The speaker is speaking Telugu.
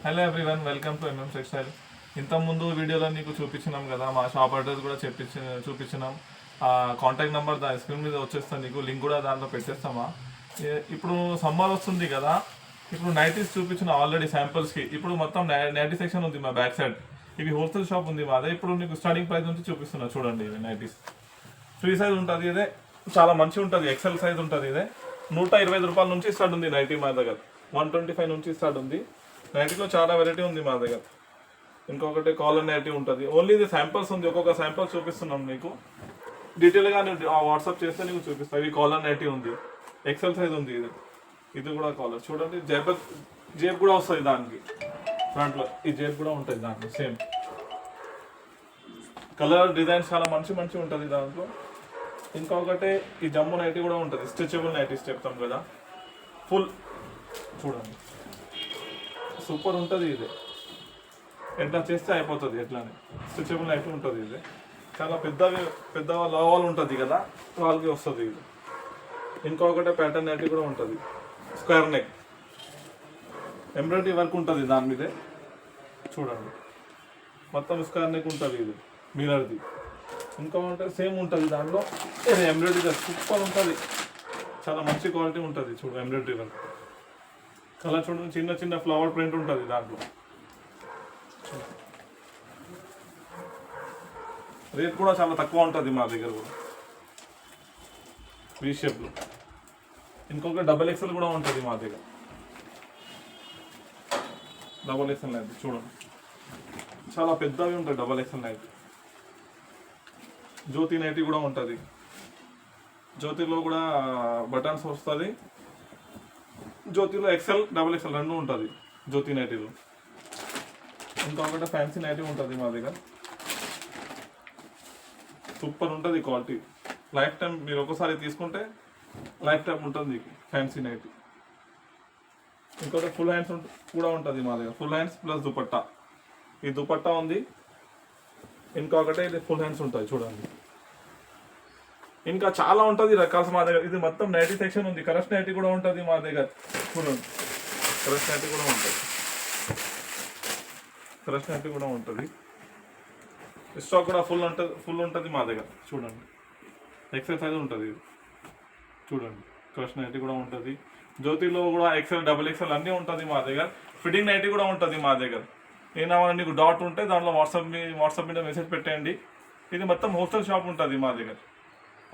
Hello everyone, welcome to MM textile. ఇంతకుముందు వీడియోలో నీకు చూపించినాం కదా, మా షాప్ అడ్రస్ కూడా చూపించినాం. కాంటాక్ట్ నెంబర్ దాని స్క్రీన్ మీద వచ్చేస్తాను, నీకు లింక్ కూడా దాంట్లో పెట్టేస్తామా. ఇప్పుడు సమ్మర్ వస్తుంది కదా, ఇప్పుడు నైటీస్ చూపించిన ఆల్రెడీ శాంపుల్స్కి. ఇప్పుడు మొత్తం నైటీ సెక్షన్ ఉంది మా బ్యాక్ సైడ్. ఇవి హోల్సేల్ షాప్ ఉంది మాదే. ఇప్పుడు నీకు స్టార్టింగ్ ప్రైస్ నుంచి చూపిస్తున్నా చూడండి. ఇవి నైటీస్ ఫ్రీ సైజ్ ఉంటుంది, ఇదే చాలా మంచిగా ఉంటుంది. ఎక్సెల్ సైజ్ ఉంటుంది. ఇదే 125 రూపాయల నుంచి స్టార్ట్ ఉంది నైటీ మా దగ్గర. 125 నుంచి స్టార్ట్ ఉంది. నైటీలో చాలా వెరైటీ ఉంది మా దగ్గర. ఇంకొకటి కాలర్ నైటీ ఉంటుంది. ఓన్లీ ఇది శాంపుల్స్ ఉంది, ఒక్కొక్క శాంపుల్ చూపిస్తున్నాం నీకు. డీటెయిల్గా నేను వాట్సాప్ చేస్తే నీకు చూపిస్తాను. ఇది కాలర్ నైటీ ఉంది, ఎక్సెల్ సైజ్ ఉంది. ఇది కూడా కాలర్ చూడండి. జేబ్ కూడా వస్తుంది దానికి, ఫ్రంట్లో ఈ జేబ్ కూడా ఉంటుంది దాంట్లో. సేమ్ కలర్ డిజైన్స్ చాలా మంచి ఉంటుంది దాంట్లో. ఇంకొకటి ఈ జమ్ము నైటీ కూడా ఉంటుంది, స్ట్రెచబుల్ నైటీస్ చెప్తాం కదా. ఫుల్ చూడండి, సూపర్ ఉంటుంది. ఇది ఎట్లా చేస్తే అయిపోతుంది, ఎట్లానే స్ట్రెచబుల్ నైటీ ఉంటుంది. ఇది చాలా పెద్ద లావాలు ఉంటుంది కదా, వాళ్ళకి వస్తుంది ఇది. ఇంకొకటి ప్యాటర్న్ నైటీ కూడా ఉంటుంది, స్క్వేర్ నెక్, ఎంబ్రాయిడరీ వర్క్ ఉంటుంది దాని మీదే. చూడండి, మొత్తం స్క్వేర్ నెక్ ఉంటుంది. ఇది మిరర్ది. ఇంకొకటి సేమ్ ఉంటుంది దాంట్లో, ఇది ఎంబ్రాయిడరీ సూపర్ ఉంటుంది. చాలా మంచి క్వాలిటీ ఉంటుంది. చూడు ఎంబ్రాయిడరీ వర్క్, కలర్ చూడండి, చిన్న ఫ్లవర్ ప్రింట్ ఉంటుంది దాంట్లో. రేట్ కూడా చాలా తక్కువ ఉంటుంది మా దగ్గర కూడా, వీ షేప్లో. ఇంకొక డబల్ ఎక్సెల్ కూడా ఉంటుంది మా దగ్గర. డబల్ ఎక్సెల్ నైట్ చూడండి, చాలా పెద్దవి ఉంటాయి డబల్ ఎక్సెల్ నైట్. జ్యోతి నైటీ కూడా ఉంటుంది. జ్యోతిలో కూడా బటన్స్ వస్తుంది. జ్యోతిలో ఎక్సెల్ డబల్ ఎక్సెల్ రెండు ఉంటుంది జ్యోతి నైటీలో. ఇంకొకటి ఫ్యాన్సీ నైటీ ఉంటుంది మా దగ్గర. సూపర్ ఉంటుంది క్వాలిటీ. లైఫ్ టైం మీరు ఒకసారి తీసుకుంటే లైఫ్ టైం ఉంటుంది ఫ్యాన్సీ నైటీ. ఇంకోటి ఫుల్ హ్యాండ్స్ కూడా ఉంటుంది మా దగ్గర. Full hands plus dupatta. ఈ దుపట్టా ఉంది. ఇంకొకటి ఇది ఫుల్ హ్యాండ్స్ ఉంటుంది చూడండి. ఇంకా చాలా ఉంటుంది రకాల్స్ మా దగ్గర. ఇది మొత్తం నైటీ సెక్షన్ ఉంది. కరస్ నైటీ కూడా ఉంటుంది మా దగ్గర. చూడండి, కరస్ నైటీ కూడా ఉంటుంది. కరస్ నైటీ కూడా ఉంటుంది. స్టాక్ కూడా ఫుల్ ఉంటుంది మా దగ్గర. చూడండి, ఎక్సెల్ సైజ్ ఉంటుంది. ఇది చూడండి, కరస్ నైటీ కూడా ఉంటుంది. జ్యోతిలో కూడా ఎక్సెల్ డబుల్ ఎక్సెల్ అన్నీ ఉంటుంది మా దగ్గర. ఫిట్టింగ్ నైటీ కూడా ఉంటుంది మా దగ్గర. ఏమైనా నీకు డౌట్ ఉంటే దాంట్లో వాట్సాప్ మీద మెసేజ్ పెట్టండి. ఇది మొత్తం హోల్సేల్ షాప్ ఉంటుంది మా దగ్గర.